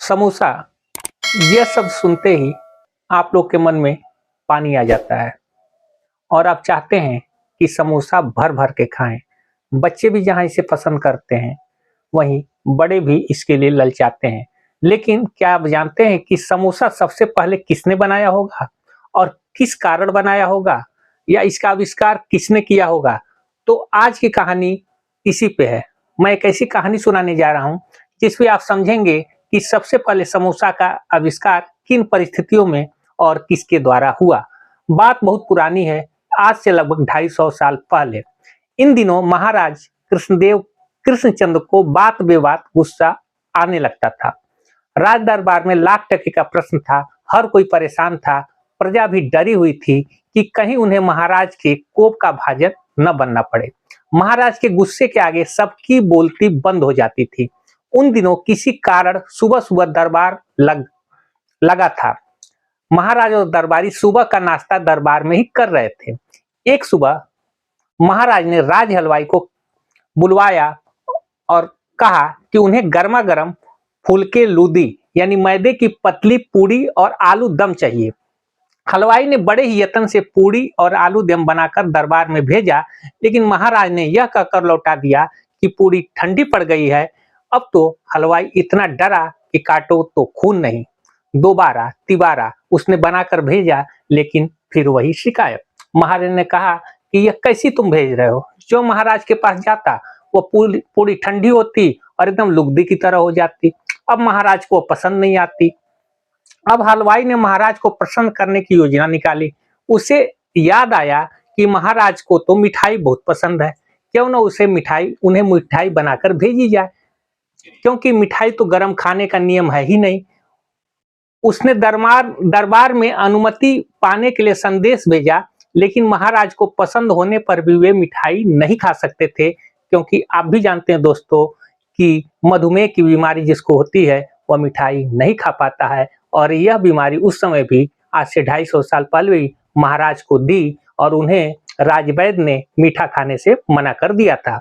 समोसा, यह शब्द सुनते ही आप लोग के मन में पानी आ जाता है और आप चाहते हैं कि समोसा भर भर के खाएं। बच्चे भी जहां इसे पसंद करते हैं, वहीं बड़े भी इसके लिए ललचाते हैं। लेकिन क्या आप जानते हैं कि समोसा सबसे पहले किसने बनाया होगा और किस कारण बनाया होगा, या इसका आविष्कार किसने किया होगा? तो आज की कहानी इसी पे है। मैं एक ऐसी कहानी सुनाने जा रहा हूं जिसमें आप समझेंगे कि सबसे पहले समोसा का आविष्कार किन परिस्थितियों में और किसके द्वारा हुआ। बात बहुत पुरानी है, आज से लगभग 250 साल पहले। इन दिनों महाराज कृष्णदेव कृष्णचंद्र को बात बेबात गुस्सा आने लगता था। राज दरबार में लाख टके का प्रश्न था, हर कोई परेशान था, प्रजा भी डरी हुई थी कि कहीं उन्हें महाराज के कोप का भाजन न बनना पड़े। महाराज के गुस्से के आगे सबकी बोलती बंद हो जाती थी। उन दिनों किसी कारण सुबह सुबह दरबार लगा था। महाराज और दरबारी सुबह का नाश्ता दरबार में ही कर रहे थे। एक सुबह महाराज ने राज हलवाई को बुलवाया और कहा कि उन्हें गर्मा गर्म फुलके लूदी यानी मैदे की पतली पूड़ी और आलू दम चाहिए। हलवाई ने बड़े ही यत्न से पूड़ी और आलू दम बनाकर दरबार में भेजा, लेकिन महाराज ने यह कहकर लौटा दिया कि पूड़ी ठंडी पड़ गई है। अब तो हलवाई इतना डरा कि काटो तो खून नहीं। दोबारा तिबारा उसने बनाकर भेजा, लेकिन फिर वही शिकायत। महाराज ने कहा कि यह कैसी तुम भेज रहे हो? जो महाराज के पास जाता वो पूरी ठंडी होती और एकदम लुगदी की तरह हो जाती। अब महाराज को पसंद नहीं आती। अब हलवाई ने महाराज को प्रसन्न करने की योजना निकाली। उसे याद आया कि महाराज को तो मिठाई बहुत पसंद है, क्यों ना उन्हें मिठाई बनाकर भेजी जाए, क्योंकि मिठाई तो गर्म खाने का नियम है ही नहीं। उसने दरबार में अनुमति पाने के लिए संदेश भेजा, लेकिन महाराज को पसंद होने पर भी वे मिठाई नहीं खा सकते थे, क्योंकि आप भी जानते हैं दोस्तों कि मधुमेह की बीमारी जिसको होती है वह मिठाई नहीं खा पाता है। और यह बीमारी उस समय भी आज से 250 साल पहले ही महाराज को दी और उन्हें राजवैद्य ने मीठा खाने से मना कर दिया था।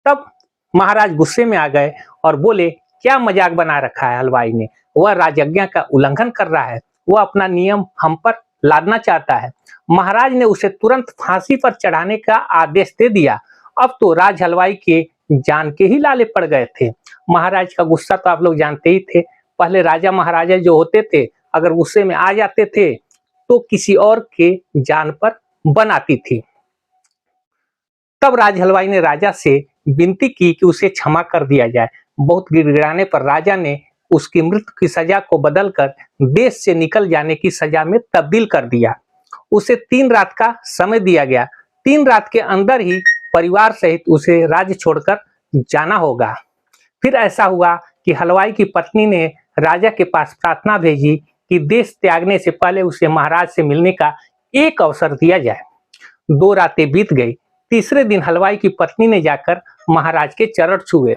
तब महाराज गुस्से में आ गए और बोले, क्या मजाक बना रखा है हलवाई ने? वह राजज्ञा का उल्लंघन कर रहा है, वह अपना नियम हम पर लादना चाहता है। महाराज ने उसे तुरंत फांसी पर चढ़ाने का आदेश दे दिया। अब तो राज हलवाई के जान के ही लाले पड़ गए थे। महाराज का गुस्सा तो आप लोग जानते ही थे। पहले राजा महाराजा जो होते थे, अगर गुस्से में आ जाते थे तो किसी और के जान पर बन आती थी। तब राज हलवाई ने राजा से विनती की कि उसे क्षमा कर दिया जाए। बहुत गिड़गिड़ाने पर राजा ने उसकी मृत्यु की सजा को बदलकर देश से निकल जाने की सजा में तब्दील कर दिया। उसे 3 रात का समय दिया गया। 3 रात के अंदर ही परिवार सहित उसे राज्य छोड़कर जाना होगा। फिर ऐसा हुआ कि हलवाई की पत्नी ने राजा के पास प्रार्थना भेजी कि देश त्यागने से पहले उसे महाराज से मिलने का एक अवसर दिया जाए। 2 रातें बीत गई। तीसरे दिन हलवाई की पत्नी ने जाकर महाराज के चरण छुए।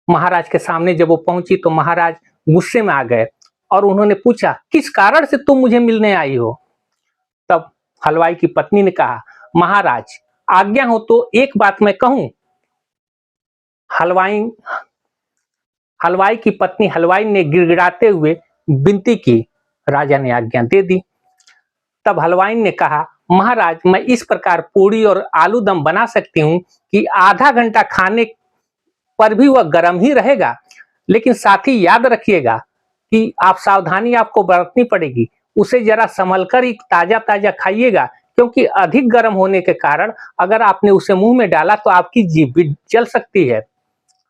महाराज के सामने जब वो पहुंची तो महाराज गुस्से में आ गए और उन्होंने पूछा, किस कारण से तुम मुझे मिलने आई हो? तब हलवाई की पत्नी ने कहा, महाराज आज्ञा हो तो एक बात मैं कहूं। हलवाई की पत्नी हलवाई ने गिड़गिड़ाते हुए विनती की। राजा ने आज्ञा दे दी। तब हलवाई ने कहा, महाराज मैं इस प्रकार पूड़ी और आलू दम बना सकती हूँ कि आधा घंटा खाने पर भी वह गर्म ही रहेगा। लेकिन साथ ही याद रखिएगा कि सावधानी आपको बरतनी पड़ेगी। उसे जरा संभल कर ही ताजा ताजा खाइएगा, क्योंकि अधिक गर्म होने के कारण अगर आपने उसे मुंह में डाला तो आपकी जीभ भी जल सकती है।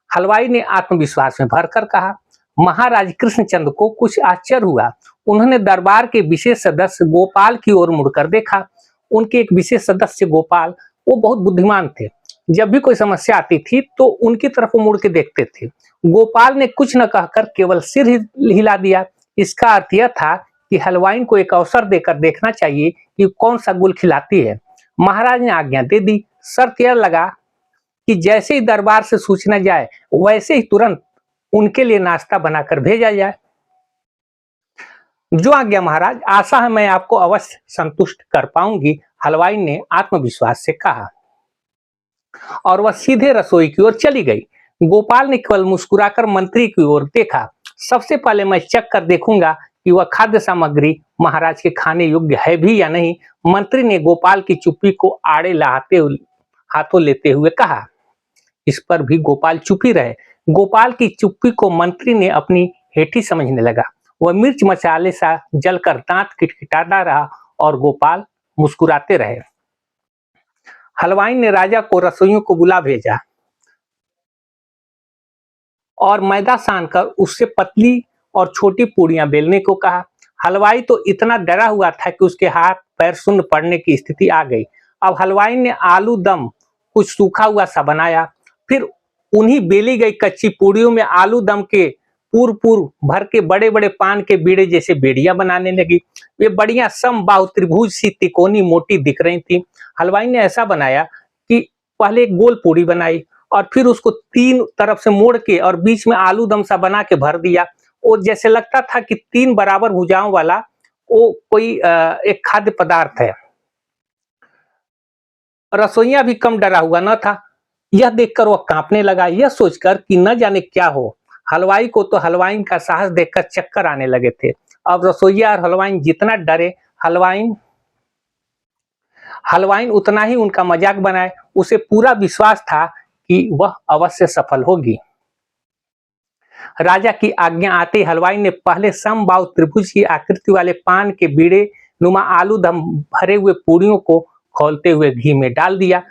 हलवाई ने आत्मविश्वास में भरकर कहा। महाराज कृष्णचंद्र को कुछ आश्चर्य हुआ। उन्होंने दरबार के विशेष सदस्य गोपाल की ओर मुड़कर देखा। उनके एक विशेष सदस्य गोपाल, वो बहुत बुद्धिमान थे। जब भी कोई समस्या आती थी तो उनकी तरफ मुड़ के देखते थे। गोपाल ने कुछ न कहकर केवल सिर हिला दिया। इसका अर्थ यह था कि हलवाई को एक अवसर देकर देखना चाहिए कि कौन सा गुल खिलाती है। महाराज ने आज्ञा दे दी। शर्त यह लगा कि जैसे ही दरबार से सूचना जाए वैसे ही तुरंत उनके लिए नाश्ता बनाकर भेजा जाए। जो आज्ञा महाराज, आशा है मैं आपको अवश्य संतुष्ट कर पाऊंगी, हलवाई ने आत्मविश्वास से कहा। और वह सीधे रसोई की ओर चली गई। गोपाल ने केवल मुस्कुराकर मंत्री की ओर देखा। सबसे पहले मैं चेक कर देखूंगा कि वह खाद्य सामग्री महाराज के खाने योग्य है भी या नहीं, मंत्री ने गोपाल की चुप्पी को आड़े लाते हाथों लेते हुए कहा। इस पर भी गोपाल चुप ही रहे। गोपाल की चुप्पी को मंत्री ने अपनी हेठी समझने लगा। वह मिर्च मसाले सा जलकर दांत किटकिटाता रहा और गोपाल मुस्कुराते रहे। हलवाई ने राजा को रसोइयों को बुला भेजा और मैदा सानकर उससे पतली और छोटी पूड़ियां बेलने को कहा। हलवाई तो इतना डरा हुआ था कि उसके हाथ पैर शून्य पड़ने की स्थिति आ गई। अब हलवाई ने आलू दम कुछ सूखा हुआ सा बनाया, फिर उन्हीं बेली गई कच्ची पूड़ियों में आलू दम के पूर भर के बड़े बड़े पान के बीड़े जैसे बेड़ियां बनाने लगी। वे बढ़िया समबाहु त्रिभुज सी तिकोनी मोटी दिख रही थी। हलवाई ने ऐसा बनाया कि पहले एक गोल पूड़ी बनाई और फिर उसको तीन तरफ से मोड़ के और बीच में आलू दम सा बना के भर दिया। वो जैसे लगता था कि तीन बराबर भुजाओं वाला वो कोई एक खाद्य पदार्थ है। रसोइया भी कम डरा हुआ न था। यह देखकर वह कांपने लगा, यह सोचकर कि न जाने क्या हो। हलवाई को तो हलवाई का साहस देखकर चक्कर आने लगे थे। अब रसोइया और हलवाई जितना डरे, हलवाई उतना ही उनका मजाक बनाए। उसे पूरा विश्वास था कि वह अवश्य सफल होगी। राजा की आज्ञा आते हलवाई ने पहले समबाहु त्रिभुज की आकृति वाले पान के बीड़े नुमा आलू दम भरे हुए पूड़ियों को खोलते हुए घी में डाल दिया।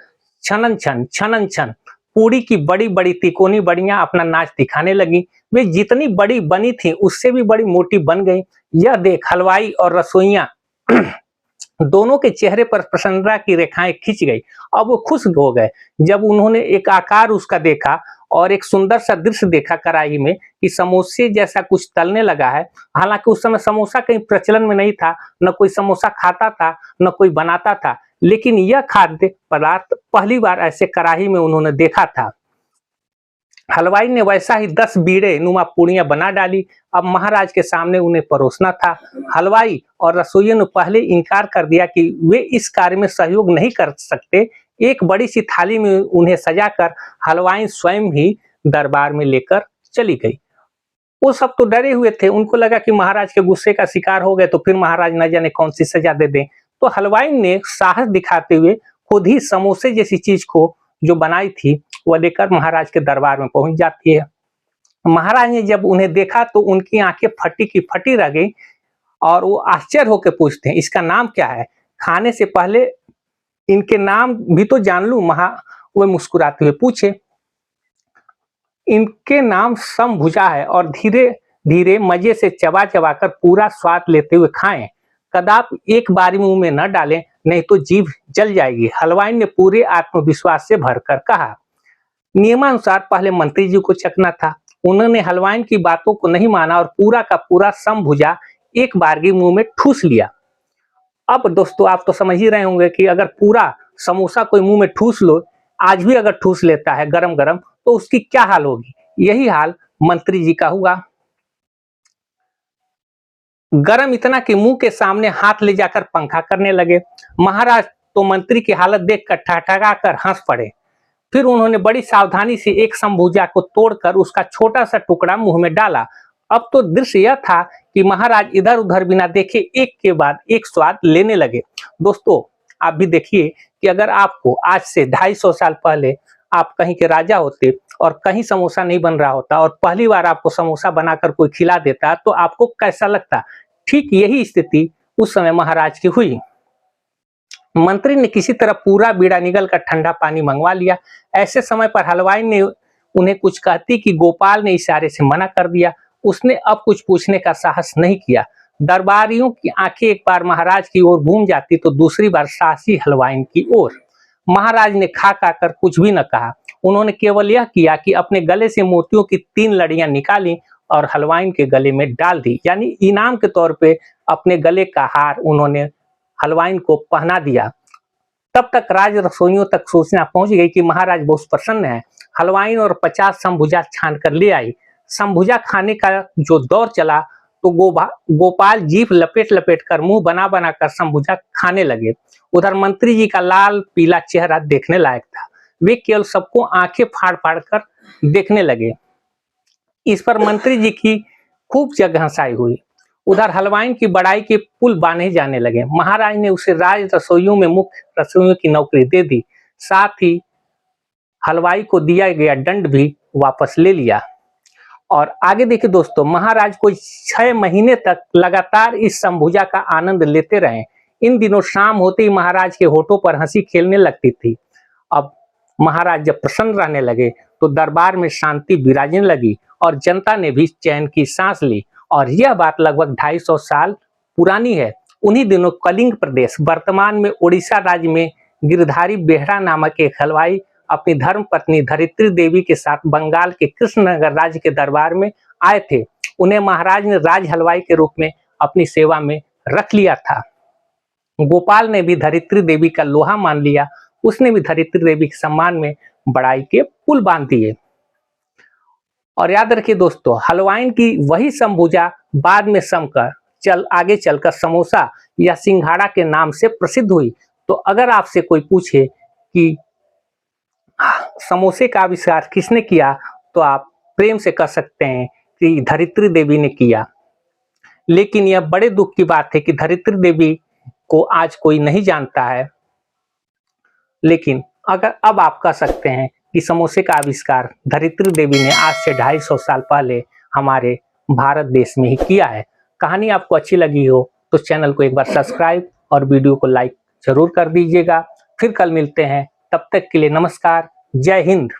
छनन छन पूड़ी की बड़ी बड़ी तिकोनी बड़ियां अपना नाच दिखाने लगी। वे जितनी बड़ी बनी थी उससे भी बड़ी मोटी बन गई। यह देख हलवाई और रसोइया दोनों के चेहरे पर प्रसन्नता की रेखाएं खिंच गई। अब वो खुश हो गए जब उन्होंने एक आकार उसका देखा और एक सुंदर सा दृश्य देखा कढ़ाई में कि समोसे जैसा कुछ तलने लगा है। हालांकि उस समय समोसा कहीं प्रचलन में नहीं था, न कोई समोसा खाता था न कोई बनाता था, लेकिन यह खाद्य पदार्थ पहली बार ऐसे कढ़ाई में उन्होंने देखा था। हलवाई ने वैसा ही 10 बीड़े नुमा पूड़ियां बना डाली। अब महाराज के सामने उन्हें परोसना था। हलवाई और रसोइयों ने पहले इनकार कर दिया कि वे इस कार्य में सहयोग नहीं कर सकते। एक बड़ी सी थाली में उन्हें सजाकर हलवाई स्वयं ही दरबार में लेकर चली गई। वो सब तो डरे हुए थे, उनको लगा कि महाराज के गुस्से का शिकार हो गए तो फिर महाराज न जाने कौन सी सजा दे दें। तो हलवाई ने साहस दिखाते हुए खुद ही समोसे जैसी चीज को जो बनाई थी वह लेकर महाराज के दरबार में पहुंच जाती है। महाराज ने जब उन्हें देखा तो उनकी आंखें फटी की फटी रह गई और वो आश्चर्य होकर पूछते हैं, इसका नाम क्या है? खाने से पहले इनके नाम भी तो जान लूं। वे मुस्कुराते हुए पूछे। इनके नाम समभुजा है और धीरे धीरे मजे से चबा चबा कर पूरा स्वाद लेते हुए खाएं। कदाप एक बारी मुंह में न डालें, नहीं तो जीभ जल जाएगी, हलवाई ने पूरे आत्मविश्वास से भरकर कहा। नियमानुसार पहले मंत्री जी को चखना था। उन्होंने हलवाई की बातों को नहीं माना और पूरा का पूरा समभुजा एक बारगी मुंह में ठूस लिया। अब दोस्तों आप तो समझ ही रहे होंगे कि अगर पूरा समोसा कोई मुंह में ठूस लो, आज भी अगर ठूस लेता है गरम गरम, तो उसकी क्या हाल होगी। यही हाल मंत्री जी का हुआ। गरम इतना कि मुंह के सामने हाथ ले जाकर पंखा करने लगे। महाराज तो मंत्री की हालत देखकर ठठका कर हंस पड़े। फिर उन्होंने बड़ी सावधानी से एक समभुजा को तोड़कर उसका छोटा सा टुकड़ा मुंह में डाला। अब तो दृश्य यह था कि महाराज इधर उधर बिना देखे एक के बाद एक स्वाद लेने लगे। दोस्तों आप भी देखिए कि अगर आपको आज से 250 साल पहले आप कहीं के राजा होते और कहीं समोसा नहीं बन रहा होता और पहली बार आपको समोसा बनाकर कोई खिला देता तो आपको कैसा लगता। ठीक यही स्थिति उस समय महाराज की हुई। मंत्री ने किसी तरह पूरा बीड़ा निगल कर ठंडा पानी मंगवा लिया। ऐसे समय पर हलवाई ने उन्हें कुछ कहती कि गोपाल ने इशारे से मना कर दिया। उसने अब कुछ पूछने का साहस नहीं किया। दरबारियों की आंखें एक बार महाराज की ओर घूम जाती तो दूसरी बार साहसी हलवाई की ओर। महाराज ने खा कर कुछ भी न कहा। उन्होंने केवल यह किया कि अपने गले से मोतियों की 3 लड़ियां निकाली और हलवाई के गले में डाल दी। यानी इनाम के तौर पे अपने गले का हार उन्होंने हलवाई को पहना दिया। तब तक राज रसोइयों तक सूचना पहुंच गई कि महाराज बहुत प्रसन्न है। हलवाई और 50 समभुजा छान कर ले आई। समभुजा खाने का जो दौर चला तो गोपाल जीभ लपेट लपेट कर मुंह बना बना कर समभुजा खाने लगे। उधर मंत्री जी का लाल पीला चेहरा देखने लायक था। वे केवल सबको आंखें फाड़ फाड़ कर देखने लगे। इस पर मंत्री जी की खूब जगहंसाई हुई। उधर हलवाई की बड़ाई के पुल बांधे जाने लगे। महाराज ने उसे राज रसोइयों में मुख्य रसोइयों की नौकरी दे दी। साथ ही हलवाई को दिया गया दंड भी वापस ले लिया। और आगे देखिए दोस्तों, महाराज कोई 6 महीने तक लगातार इस समभुजा का आनंद लेते रहे। इन दिनों शाम होते ही महाराज के होठों पर हंसी खेलने लगती थी। अब महाराज जब प्रसन्न रहने लगे तो दरबार में शांति विराजने लगी और जनता ने भी चैन की सांस ली। और यह बात लगभग 250 साल पुरानी है। उन्हीं दिनों कलिंग प्रदेश, वर्तमान में उड़ीसा राज्य में गिरधारी बेहरा नामक एक हलवाई अपनी धर्म पत्नी धरित्री देवी के साथ बंगाल के कृष्णनगर राज्य के दरबार में आए थे। उन्हें महाराज ने राज हलवाई के रूप में अपनी सेवा में रख लिया था। गोपाल ने भी धरित्री देवी का लोहा मान लिया। उसने भी धरित्री देवी के सम्मान में बड़ाई के पुल बांध दिए। और याद रखिए दोस्तों, हलवाइन की वही समभुजा बाद में आगे चलकर समोसा या सिंघाड़ा के नाम से प्रसिद्ध हुई। तो अगर आपसे कोई पूछे कि समोसे का आविष्कार किसने किया, तो आप प्रेम से कह सकते हैं कि धरित्री देवी ने किया। लेकिन यह बड़े दुख की बात है कि धरित्री देवी को आज कोई नहीं जानता है। लेकिन अगर अब आप कह सकते हैं कि समोसे का आविष्कार धरित्री देवी ने आज से 250 साल पहले हमारे भारत देश में ही किया है। कहानी आपको अच्छी लगी हो तो चैनल को एक बार सब्सक्राइब और वीडियो को लाइक जरूर कर दीजिएगा। फिर कल मिलते हैं, तब तक के लिए नमस्कार, जय हिंद।